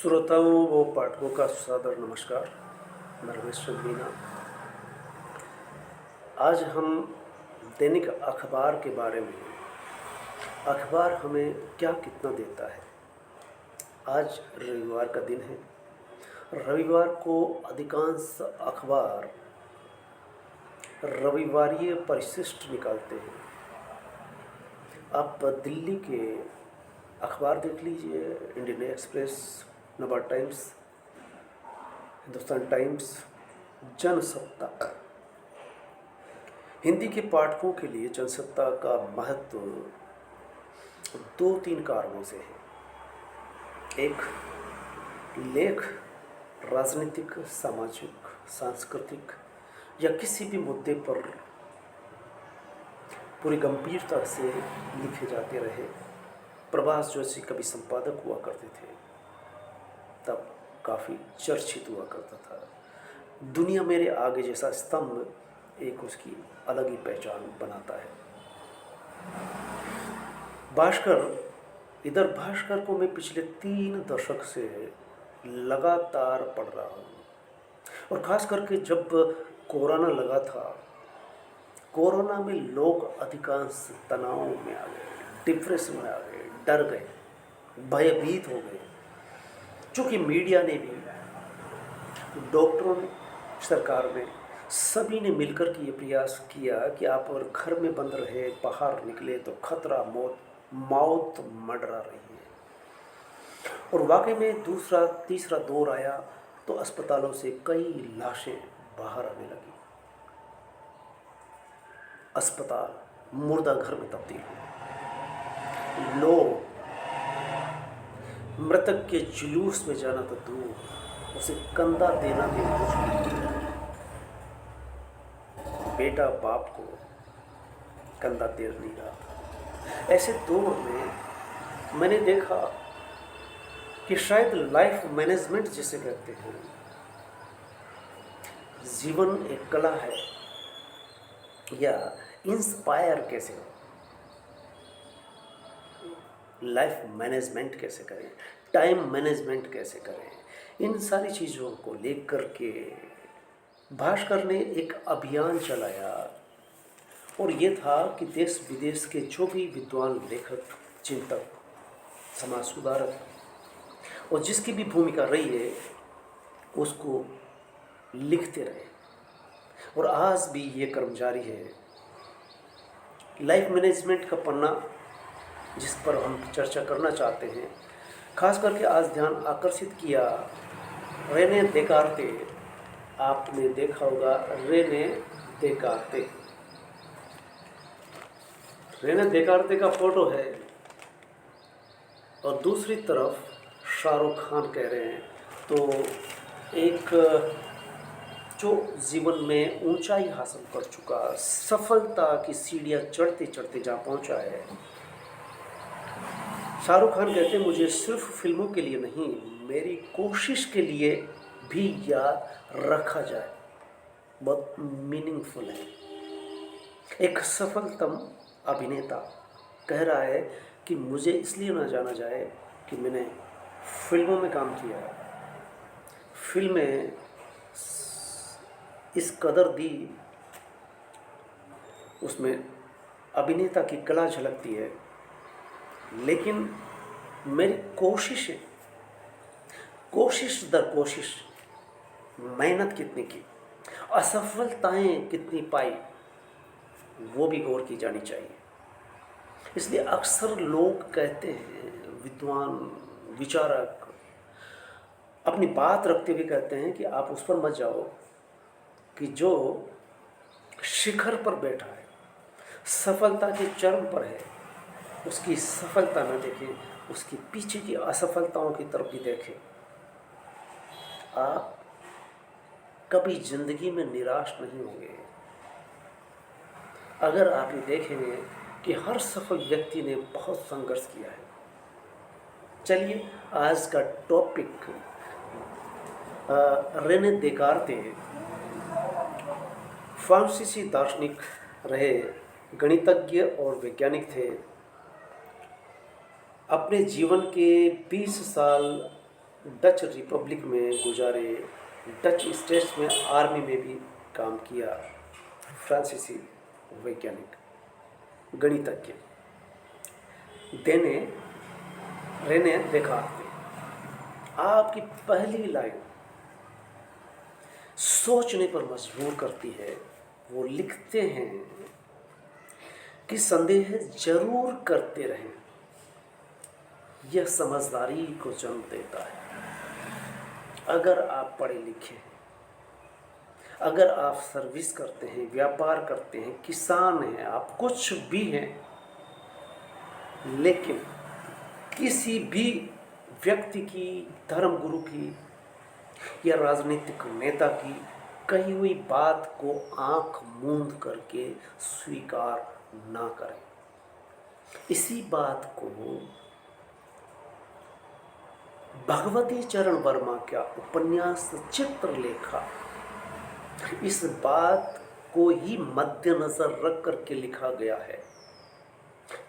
श्रोताओं व पाठकों का सादर नमस्कार। मैं रमेश मीना। आज हम दैनिक अखबार के बारे में, अखबार हमें क्या कितना देता है। आज रविवार का दिन है। रविवार को अधिकांश अखबार रविवारीय परिशिष्ट निकालते हैं। आप दिल्ली के अखबार देख लीजिए, Indian express, Navbharat times, Hindustan times, Jansatta. Hindi के पाठकों के लिए जनसत्ता का महत्व दो तीन कारणों से है। एक, लेख राजनीतिक, सामाजिक, सांस्कृतिक या किसी भी मुद्दे पर पूरी गंभीरता से लिखे जाते रहे। प्रभास जोशी कभी संपादक हुआ करते थे, तब काफ़ी चर्चित हुआ करता था। दुनिया मेरे आगे जैसा स्तंभ एक उसकी अलग ही पहचान बनाता है। भास्कर को मैं पिछले 3 दशक से लगातार पढ़ रहा हूँ, और ख़ास करके जब कोरोना लगा था, कोरोना में लोग अधिकांश तनाव में आ गए, डिप्रेशन में आ गए, डर गए, भयभीत हो गए। चूँकि मीडिया ने भी, डॉक्टरों ने, सरकार ने, सभी ने मिलकर के ये प्रयास किया कि आप अगर घर में बंद रहे, बाहर निकले तो खतरा, मौत मंडरा रही है। और वाकई में दूसरा तीसरा दौर आया तो अस्पतालों से कई लाशें बाहर आने लगी। अस्पताल मुर्दा घर में तब्दील हुए। लोग मृतक के जुलूस में जाना तो दूर, उसे कंधा देना भी मुश्किल हो। बेटा बाप को कंधा दे नहीं रहा था। ऐसे दौर में मैंने देखा कि शायद लाइफ मैनेजमेंट जिसे कहते हैं, जीवन एक कला है, या इंस्पायर कैसे हो, लाइफ मैनेजमेंट कैसे करें, टाइम मैनेजमेंट कैसे करें, इन सारी चीज़ों को लेकर के भास्कर ने एक अभियान चलाया। और ये था कि देश विदेश के जो भी विद्वान, लेखक, चिंतक, समाज सुधारक और जिसकी भी भूमिका रही है, उसको लिखते रहे। और आज भी ये क्रम जारी है। लाइफ मैनेजमेंट का पन्ना जिस पर हम चर्चा करना चाहते हैं, खास करके आज ध्यान आकर्षित किया रेने देकार्ते। आपने देखा होगा रेने देकार्ते का फोटो है, और दूसरी तरफ शाहरुख खान कह रहे हैं। तो एक जो जीवन में ऊंचाई हासिल कर चुका, सफलता की सीढ़ियां चढ़ते चढ़ते जहाँ पहुंचा है, शाहरुख खान कहते हैं, मुझे सिर्फ फिल्मों के लिए नहीं, मेरी कोशिश के लिए भी याद रखा जाए। बहुत मीनिंगफुल है। एक सफलतम अभिनेता कह रहा है कि मुझे इसलिए ना जाना जाए कि मैंने फिल्मों में काम किया, फिल्में इस कदर दी, उसमें अभिनेता की कला झलकती है, लेकिन मेरी कोशिश दर कोशिश, मेहनत कितनी की, असफलताएं कितनी पाई, वो भी गौर की जानी चाहिए। इसलिए अक्सर लोग कहते हैं, विद्वान, विचारक अपनी बात रखते हुए कहते हैं कि आप उस पर मत जाओ कि जो शिखर पर बैठा है, सफलता के चरम पर है, उसकी सफलता न देखें, उसकी पीछे की असफलताओं की तरफ भी देखें। आप कभी जिंदगी में निराश नहीं होंगे अगर आप ये देखेंगे कि हर सफल व्यक्ति ने बहुत संघर्ष किया है। चलिए, आज का टॉपिक रेने देकार्ते, फ्रांसीसी दार्शनिक रहे, गणितज्ञ और वैज्ञानिक थे। अपने जीवन के 20 साल डच रिपब्लिक में गुजारे, डच स्टेट्स में आर्मी में भी काम किया, फ्रांसीसी वैज्ञानिक गणितज्ञ देने रेने देकार्ते। आपकी पहली लाइन सोचने पर मजबूर करती है। वो लिखते हैं कि संदेह जरूर करते रहें, यह समझदारी को जन्म देता है। अगर आप पढ़े लिखे हैं, अगर आप सर्विस करते हैं, व्यापार करते हैं, किसान हैं, आप कुछ भी हैं, लेकिन किसी भी व्यक्ति की, धर्मगुरु की या राजनीतिक नेता की कही हुई बात को आंख मूंद करके स्वीकार ना करें। इसी बात को भगवती चरण वर्मा का उपन्यास चित्रलेखा, इस बात को ही मद्देनजर रख करके लिखा गया है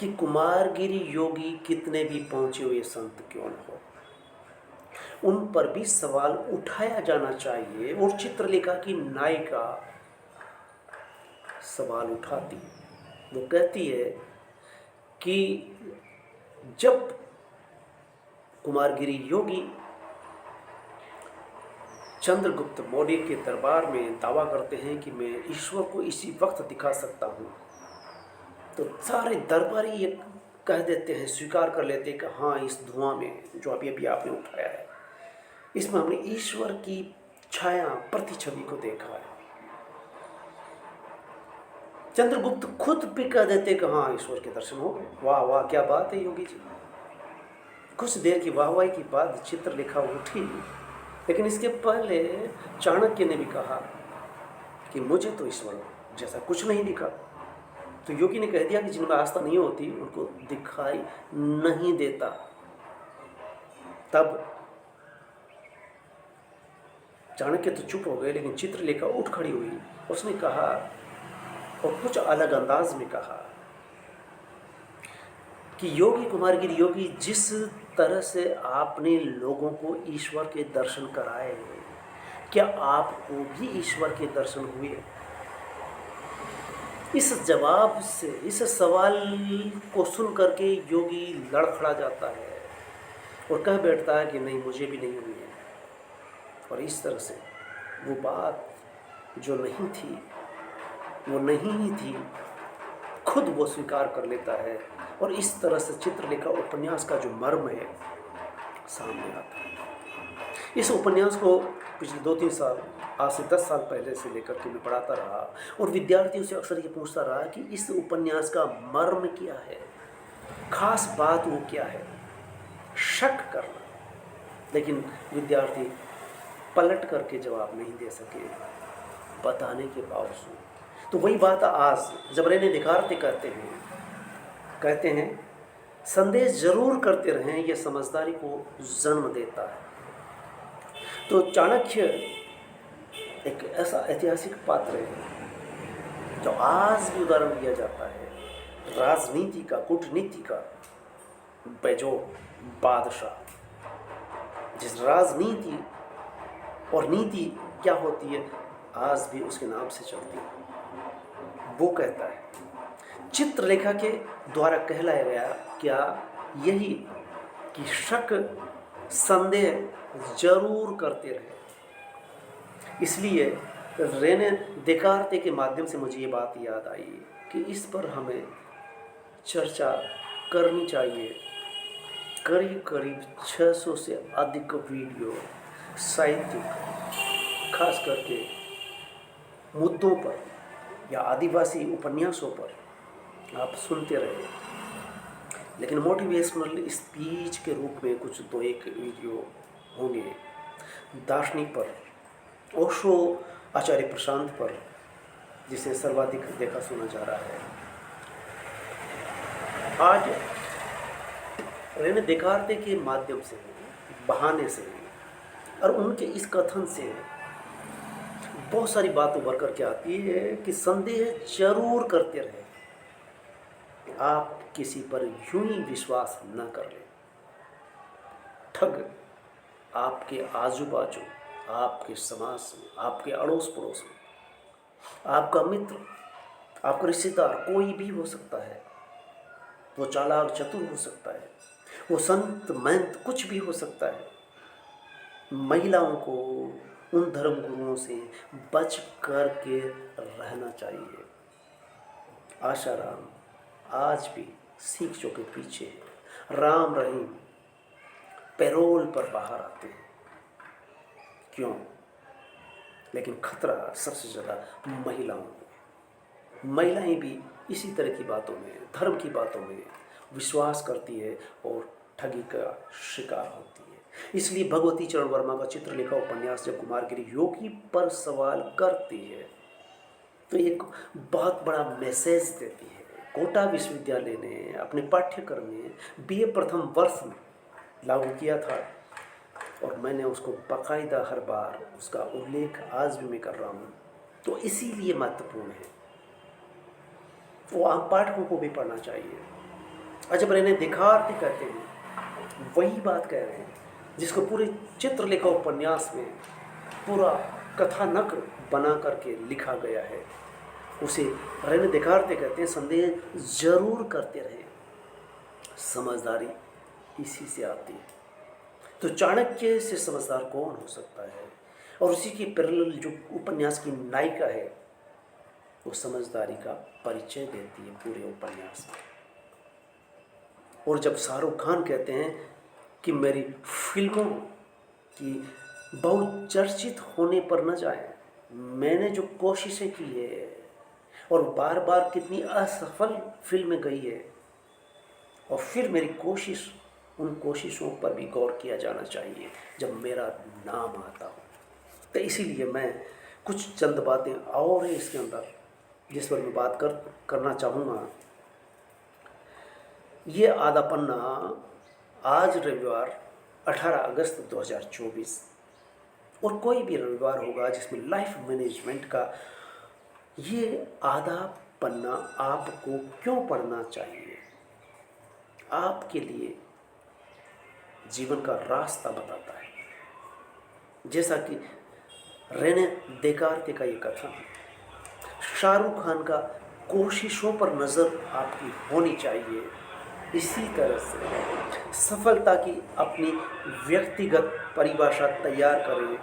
कि कुमारगिरी योगी कितने भी पहुंचे हुए संत क्यों न हो, उन पर भी सवाल उठाया जाना चाहिए। और चित्रलेखा की नायिका सवाल उठाती है, वो कहती है कि जब कुमारगिरी योगी चंद्रगुप्त मौर्य के दरबार में दावा करते हैं कि मैं ईश्वर को इसी वक्त दिखा सकता हूँ, तो सारे दरबारी ये कह देते हैं, स्वीकार कर लेते हैं कि हाँ, इस धुआं में जो अभी अभी आपने उठाया है, इसमें हमने ईश्वर की छाया, प्रतिछवि को देखा है। चंद्रगुप्त खुद भी कह देते कि हाँ, ईश्वर के दर्शन हो गए। वाह वाह, क्या बात है योगी जी। कुछ देर की वाहवाही के बाद चित्रलेखा उठी, लेकिन इसके पहले चाणक्य ने भी कहा कि मुझे तो ईश्वर जैसा कुछ नहीं दिखा। तो योगी ने कह दिया कि जिनमें आस्था नहीं होती उनको दिखाई नहीं देता। तब चाणक्य तो चुप हो गए, लेकिन चित्रलेखा उठ खड़ी हुई। उसने कहा, और कुछ अलग अंदाज में कहा, कि योगी कुमारगिरी योगी, जिस तरह से आपने लोगों को ईश्वर के दर्शन कराए, क्या आपको भी ईश्वर के दर्शन हुए? इस जवाब से, इस सवाल को सुन करके योगी लड़खड़ा जाता है और कह बैठता है कि नहीं, मुझे भी नहीं हुई है। और इस तरह से वो बात जो नहीं थी वो नहीं ही थी, खुद वो स्वीकार कर लेता है। और इस तरह से चित्रलेखा उपन्यास का जो मर्म है सामने आता है। इस उपन्यास को पिछले 2-3 साल, आज से 10 साल पहले से लेकर के मैं पढ़ाता रहा और विद्यार्थियों से अक्सर ये पूछता रहा कि इस उपन्यास का मर्म क्या है, खास बात वो क्या है, शक करना। लेकिन विद्यार्थी पलट करके जवाब नहीं दे सके बताने के बावजूद। तो वही बात आज जब रेने देकार्ते कहते हैं संदेश जरूर करते रहें, यह समझदारी को जन्म देता है। तो चाणक्य एक ऐसा ऐतिहासिक पात्र है जो आज भी उदाहरण दिया जाता है, राजनीति का, कूटनीति का बेजोड़ बादशाह, जिस राजनीति और नीति क्या होती है आज भी उसके नाम से चलती है। वो कहता है, चित्रलेखा के द्वारा कहलाया गया क्या यही कि शक, संदेह जरूर करते रहे। इसलिए रेने देकार्ते के माध्यम से मुझे ये बात याद आई कि इस पर हमें चर्चा करनी चाहिए। करीब करीब 600 से अधिक वीडियो साहित्यिक, खास करके मुद्दों पर या आदिवासी उपन्यासों पर आप सुनते रहे, लेकिन मोटिवेशनल स्पीच के रूप में कुछ 2-1 वीडियो होंगे दार्शनिक पर, ओशो, आचार्य प्रशांत पर, जिसे सर्वाधिक देखा सुना जा रहा है। आज रेने देकार्ते के माध्यम से, बहाने से और उनके इस कथन से बहुत सारी बात उभर करके आती है कि संदेह जरूर करते रहे, आप किसी पर यूं ही विश्वास न कर लें। ठग आपके आजू बाजू, आपके समाज में, आपके अड़ोस पड़ोस में, आपका मित्र, आपका रिश्तेदार, कोई भी हो सकता है। वो चालाक चतुर हो सकता है, वो संत महंत कुछ भी हो सकता है। महिलाओं को उन धर्म गुरुओं से बच कर के रहना चाहिए। आशाराम आज भी शिक्षकों के पीछे राम रहीम पैरोल पर बाहर आते हैं। क्यों? लेकिन खतरा सबसे ज़्यादा महिलाओं को। महिलाएं भी इसी तरह की बातों में, धर्म की बातों में विश्वास करती है और ठगी का शिकार होती है। इसलिए भगवती चरण वर्मा का चित्रलेखा उपन्यास जब कुमारगिरी योगी पर सवाल करती है तो एक बहुत बड़ा मैसेज देती है। कोटा विश्वविद्यालय ने अपने पाठ्यक्रम में बीए प्रथम वर्ष में लागू किया था और मैंने उसको बाकायदा हर बार उसका उल्लेख आज भी मैं कर रहा हूँ। तो इसीलिए महत्वपूर्ण है, वो आम पाठकों को भी पढ़ना चाहिए। अजब रेने देखार्ते कहते हैं, वही बात कह रहे हैं जिसको पूरे चित्रलेखा उपन्यास में पूरा कथानक बना करके लिखा गया है। उसे रेने देखार्ते कहते हैं, संदेह जरूर करते रहें, समझदारी इसी से आती है। तो चाणक्य से समझदार कौन हो सकता है? और उसी की पैरेलल जो उपन्यास की नायिका है वो समझदारी का परिचय देती है पूरे उपन्यास में। और जब शाहरुख खान कहते हैं कि मेरी फिल्मों की बहुत चर्चित होने पर न जाए, मैंने जो कोशिशें की है और बार बार कितनी असफल फिल्में गई है, और फिर मेरी कोशिश, उन कोशिशों पर भी गौर किया जाना चाहिए जब मेरा नाम आता हो। तो इसीलिए मैं कुछ चंद बातें और है इसके अंदर जिस पर मैं बात करना चाहूँगा। ये आधा पन्ना आज रविवार 18 अगस्त 2024 और कोई भी रविवार होगा जिसमें लाइफ मैनेजमेंट का ये आधा पन्ना आपको क्यों पढ़ना चाहिए, आपके लिए जीवन का रास्ता बताता है। जैसा कि रेने देकार्ते का ये कथन है, शाहरुख खान का कोशिशों पर नज़र आपकी होनी चाहिए। इसी तरह से सफलता की अपनी व्यक्तिगत परिभाषा तैयार करें,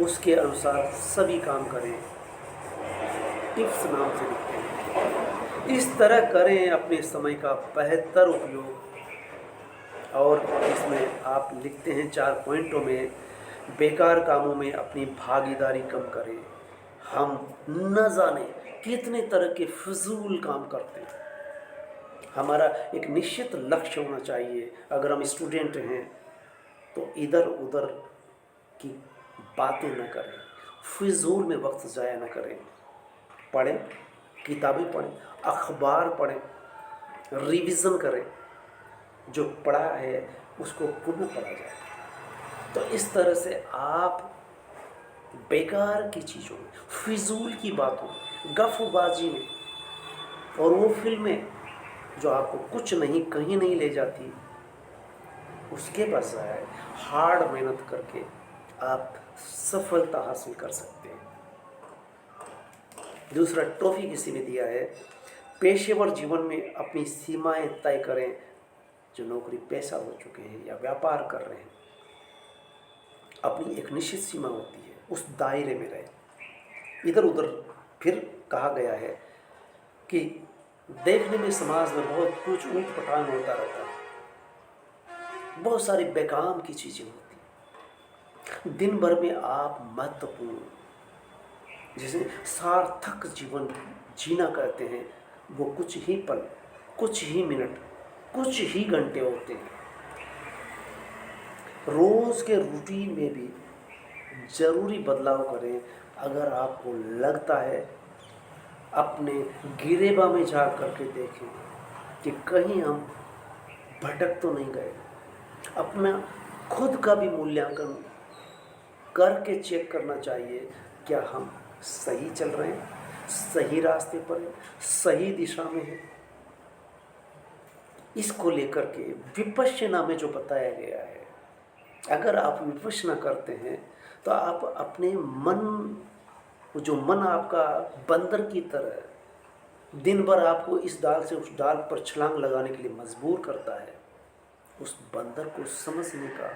उसके अनुसार सभी काम करें। टिप्स नाम से लिखते हैं, इस तरह करें अपने समय का बेहतर उपयोग। और इसमें आप लिखते हैं 4 पॉइंटों में, बेकार कामों में अपनी भागीदारी कम करें। हम न जाने कितने तरह के फिजूल काम करते हैं। हमारा एक निश्चित लक्ष्य होना चाहिए। अगर हम स्टूडेंट हैं तो इधर उधर की बातें न करें, फिजूल में वक्त ज़ाया न करें। पढ़ें, किताबें पढ़ें, अखबार पढ़ें, रिवीजन करें, जो पढ़ा है उसको पुनः पढ़ा जाए। तो इस तरह से आप बेकार की चीज़ों में, फिजूल की बातों में, गफबाजी में और वो फिल्में जो आपको कुछ नहीं कहीं नहीं ले जाती, उसके बजाय हार्ड मेहनत करके आप सफलता हासिल कर सकते हैं। दूसरा, ट्रॉफी किसी ने दिया है, पेशेवर जीवन में अपनी सीमाएं तय करें। जो नौकरी पेशा हो चुके हैं या व्यापार कर रहे हैं, अपनी एक निश्चित सीमा होती है, उस दायरे में रहे। इधर उधर फिर कहा गया है कि देखने में समाज में बहुत कुछ ऊट पटांग होता रहता है, बहुत सारी बेकाम की चीज़ें होती। दिन भर में आप महत्वपूर्ण, जिसे सार्थक जीवन जीना कहते हैं, वो कुछ ही पल, कुछ ही मिनट, कुछ ही घंटे होते हैं। रोज़ के रूटीन में भी ज़रूरी बदलाव करें। अगर आपको लगता है, अपने गिरेबा में जा करके देखें कि कहीं हम भटक तो नहीं गए। अपना खुद का भी मूल्यांकन करके चेक करना चाहिए, क्या हम सही चल रहे हैं, सही रास्ते पर हैं, सही दिशा में हैं। इसको लेकर के विपश्यना में जो बताया गया है, अगर आप विपश्यना करते हैं तो आप अपने मन, जो मन आपका बंदर की तरह दिन भर आपको इस डाल से उस डाल पर छलांग लगाने के लिए मजबूर करता है, उस बंदर को समझने का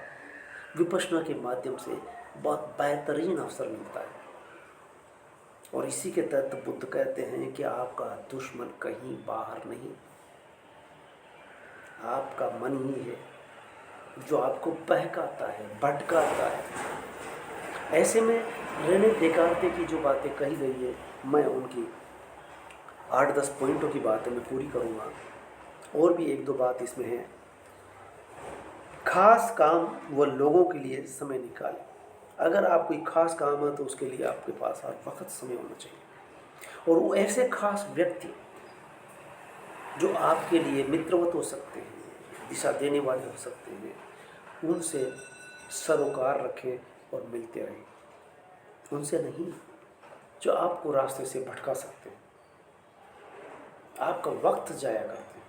विपश्यना के माध्यम से बहुत बेहतरीन अवसर मिलता है। और इसी के तहत बुद्ध कहते हैं कि आपका दुश्मन कहीं बाहर नहीं, आपका मन ही है जो आपको बहकाता है, भटकाता है। ऐसे में रेने देकार्ते की जो बातें कही गई है, मैं उनकी 8-10 पॉइंटों की बातें मैं पूरी करूँगा। और भी एक दो बात इसमें है। खास काम व लोगों के लिए समय निकालें। अगर आप कोई खास काम है तो उसके लिए आपके पास हर वक्त समय होना चाहिए। और वो ऐसे खास व्यक्ति जो आपके लिए मित्रवत हो सकते हैं, दिशा देने वाले हो सकते हैं, उनसे सरोकार रखें और मिलते रहें। उनसे नहीं जो आपको रास्ते से भटका सकते हैं, आपका वक्त जाया करते हैं।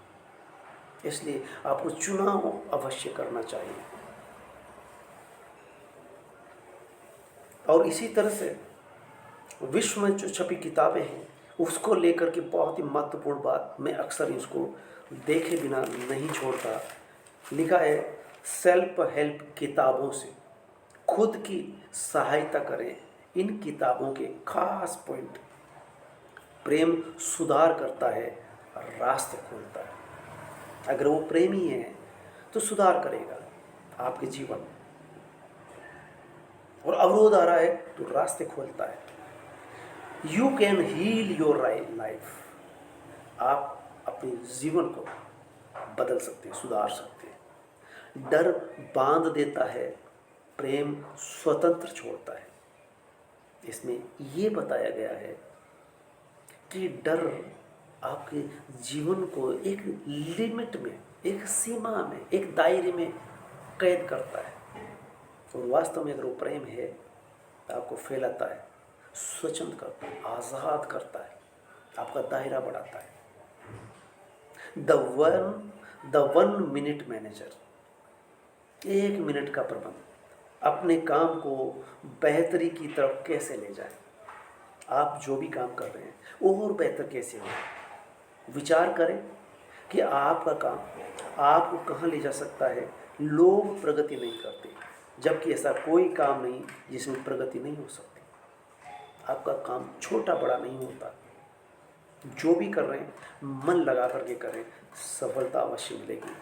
इसलिए आपको चुनाव अवश्य करना चाहिए। और इसी तरह से विश्व में जो छपी किताबें हैं उसको लेकर के बहुत ही महत्वपूर्ण बात, मैं अक्सर इसको देखे बिना नहीं छोड़ता। लिखा है, सेल्फ हेल्प किताबों से खुद की सहायता करें। इन किताबों के खास पॉइंट, प्रेम सुधार करता है, रास्ते खोलता है। अगर वो प्रेमी है तो सुधार करेगा आपके जीवन में, और अवरोध आ रहा है तो रास्ते खोलता है। You can heal your life. आप अपने जीवन को बदल सकते हैं, सुधार सकते हैं। डर बांध देता है, प्रेम स्वतंत्र छोड़ता है। इसमें ये बताया गया है कि डर आपके जीवन को एक लिमिट में, एक सीमा में, एक दायरे में कैद करता है। और वास्तव में अगर वो प्रेम है तो आपको फैलाता है, स्वतंत्र करता है, आज़ाद करता है, आपका दायरा बढ़ाता है। The one minute manager, 1 minute का प्रबंध, अपने काम को बेहतरी की तरफ कैसे ले जाए। आप जो भी काम कर रहे हैं और बेहतर कैसे हो, विचार करें कि आपका काम आपको कहाँ ले जा सकता है। लोग प्रगति नहीं करते, जबकि ऐसा कोई काम नहीं जिसमें प्रगति नहीं हो सकती। आपका काम छोटा बड़ा नहीं होता। जो भी कर रहे हैं मन लगा करके करें, सफलता अवश्य मिलेगी।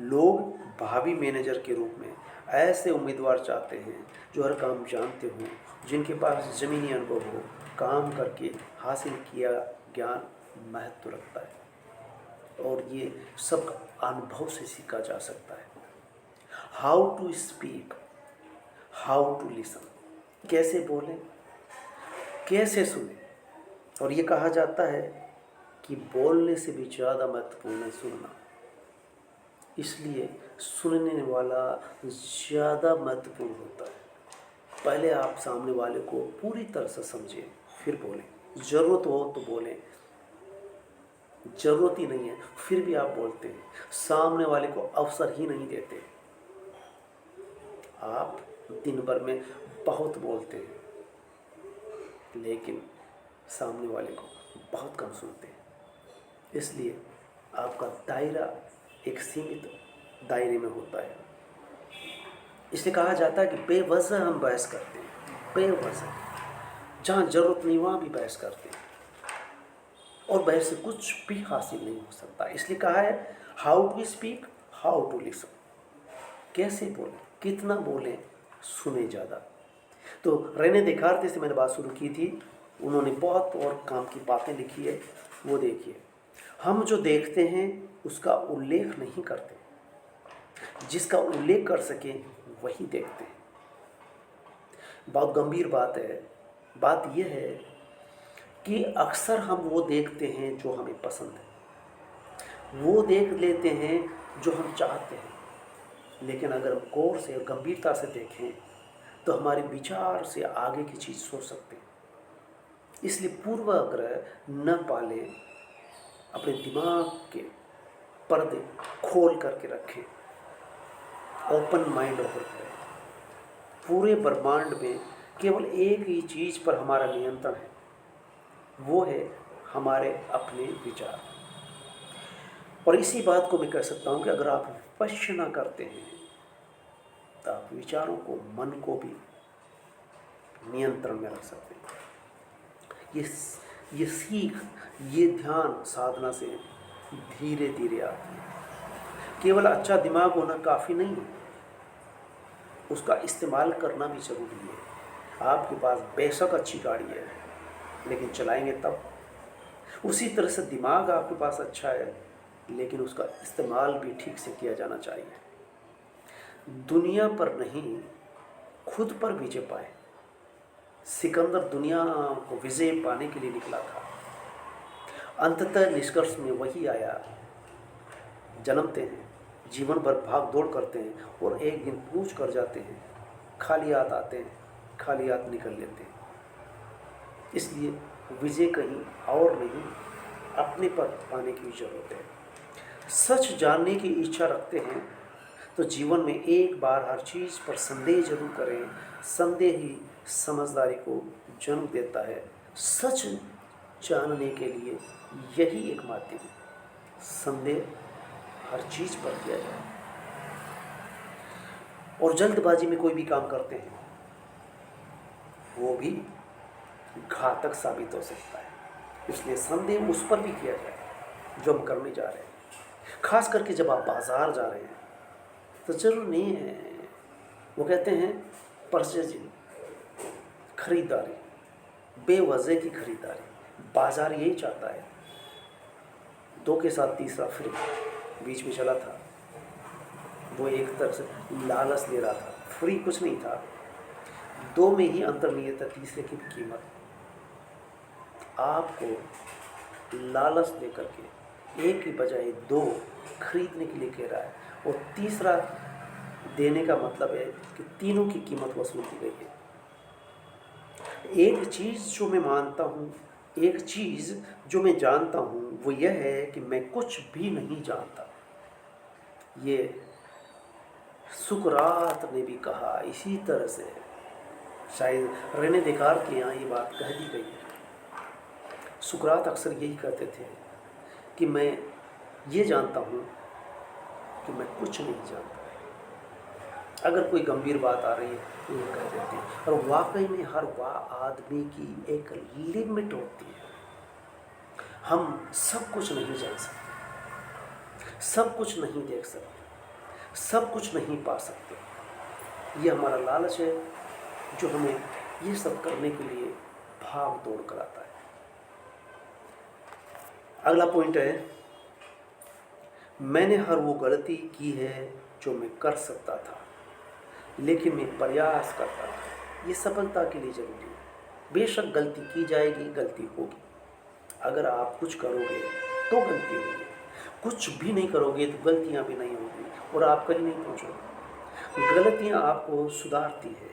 लोग भावी मैनेजर के रूप में ऐसे उम्मीदवार चाहते हैं जो हर काम जानते हों, जिनके पास ज़मीनी अनुभव हो, काम करके हासिल किया ज्ञान महत्व रखता है। और ये सब अनुभव से सीखा जा सकता है। How to speak, how to listen, कैसे बोलें, कैसे सुने। और ये कहा जाता है कि बोलने से भी ज़्यादा महत्वपूर्ण है सुनना। इसलिए सुनने वाला ज़्यादा महत्वपूर्ण होता है। पहले आप सामने वाले को पूरी तरह से समझें, फिर बोलें। ज़रूरत हो तो बोलें, ज़रूरत ही नहीं है फिर भी आप बोलते हैं, सामने वाले को अवसर ही नहीं देते। आप दिन भर में बहुत बोलते हैं लेकिन सामने वाले को बहुत कम सुनते हैं। इसलिए आपका दायरा एक सीमित दायरे में होता है। इसलिए कहा जाता है कि बेवजह हम बहस करते हैं, बेवजह, जहाँ ज़रूरत नहीं वहाँ भी बहस करते हैं, और बहस से कुछ भी हासिल नहीं हो सकता। इसलिए कहा है how to speak, how to listen, कैसे बोलें, कितना बोलें, सुने ज़्यादा। तो रेने देकार्ते से मैंने बात शुरू की थी, उन्होंने बहुत और काम की बातें लिखी है। वो देखिए, हम जो देखते हैं उसका उल्लेख नहीं करते, जिसका उल्लेख कर सके वही देखते हैं। बहुत गंभीर बात है। बात यह है कि अक्सर हम वो देखते हैं जो हमें पसंद है, वो देख लेते हैं जो हम चाहते हैं। लेकिन अगर हम गौर से और गंभीरता से देखें तो हमारे विचार से आगे की चीज़ सोच सकते हैं। इसलिए पूर्वाग्रह न पालें, अपने दिमाग के पर्दे खोल करके रखें। ओपन माइंड होकर करें। पूरे ब्रह्मांड में केवल एक ही चीज़ पर हमारा नियंत्रण है, वो है हमारे अपने विचार। और इसी बात को मैं कह सकता हूँ कि अगर आप विपश्यना ना करते हैं तो आप विचारों को, मन को भी नियंत्रण में रख सकते हैं। ये सीख, ये ध्यान साधना से धीरे धीरे आती है। केवल अच्छा दिमाग होना काफ़ी नहीं है, उसका इस्तेमाल करना भी ज़रूरी है। आपके पास बेशक अच्छी गाड़ी है, लेकिन चलाएंगे तब। उसी तरह से दिमाग आपके पास अच्छा है, लेकिन उसका इस्तेमाल भी ठीक से किया जाना चाहिए। दुनिया पर नहीं, खुद पर विजय पाए। सिकंदर दुनिया को विजय पाने के लिए निकला था। अंततः निष्कर्ष में वही आया, जन्मते हैं, जीवन भर भाग दौड़ करते हैं और एक दिन पूछ कर जाते हैं, खाली हाथ आते हैं, खाली हाथ निकल लेते हैं। इसलिए विजय कहीं और नहीं, अपने पर पाने की जरूरत है। सच जानने की इच्छा रखते हैं तो जीवन में एक बार हर चीज़ पर संदेह जरूर करें। संदेह ही समझदारी को जन्म देता है। सच जानने के लिए यही एक माध्यम है, संदेह हर चीज़ पर किया जाए। और जल्दबाजी में कोई भी काम करते हैं, वो भी घातक साबित हो सकता है। इसलिए संदेह उस पर भी किया जाए जो हम करने जा रहे हैं। खास करके जब आप बाज़ार जा रहे हैं तो जरूर नहीं है, वो कहते हैं परचेजिंग, खरीदारी, बेवजह की खरीदारी। बाज़ार यही चाहता है। 2 के साथ तीसरा फ्री बीच में चला था, वो एक तरह से लालच दे रहा था। फ्री कुछ नहीं था, 2 में ही अंतर्निहित था तीसरे की कीमत। आपको लालच दे करके एक की बजाय 2 खरीदने के लिए कह रहा है, और तीसरा देने का मतलब है कि तीनों की कीमत वसूल की गई है। एक चीज़ जो मैं मानता हूँ, एक चीज़ जो मैं जानता हूँ, वो यह है कि मैं कुछ भी नहीं जानता। ये सुकरात ने भी कहा इसी तरह से, शायद रेने देकार्त के यहाँ ये बात कह दी गई है। सुकरात अक्सर यही कहते थे कि मैं ये जानता हूँ कि मैं कुछ नहीं जानता। अगर कोई गंभीर बात आ रही है तो ये कह देते हैं। और वाकई में हर आदमी की एक लिमिट होती है। हम सब कुछ नहीं जान सकते, सब कुछ नहीं देख सकते, सब कुछ नहीं पा सकते। ये हमारा लालच है जो हमें ये सब करने के लिए भाग दौड़ कराता है। अगला पॉइंट है, मैंने हर वो गलती की है जो मैं कर सकता था, लेकिन मैं प्रयास करता था। ये सफलता के लिए जरूरी है। बेशक गलती की जाएगी, गलती होगी। अगर आप कुछ करोगे तो गलती होगी, कुछ भी नहीं करोगे तो गलतियां भी नहीं होगी और आप कहीं नहीं पहुंचोगे। गलतियां आपको सुधारती है,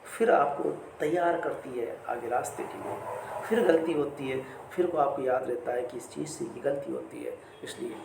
फिर आपको तैयार करती है आगे रास्ते के लिए। फिर गलती होती है, फिर को आपको याद रहता है कि इस चीज़ से की गलती होती है। इसलिए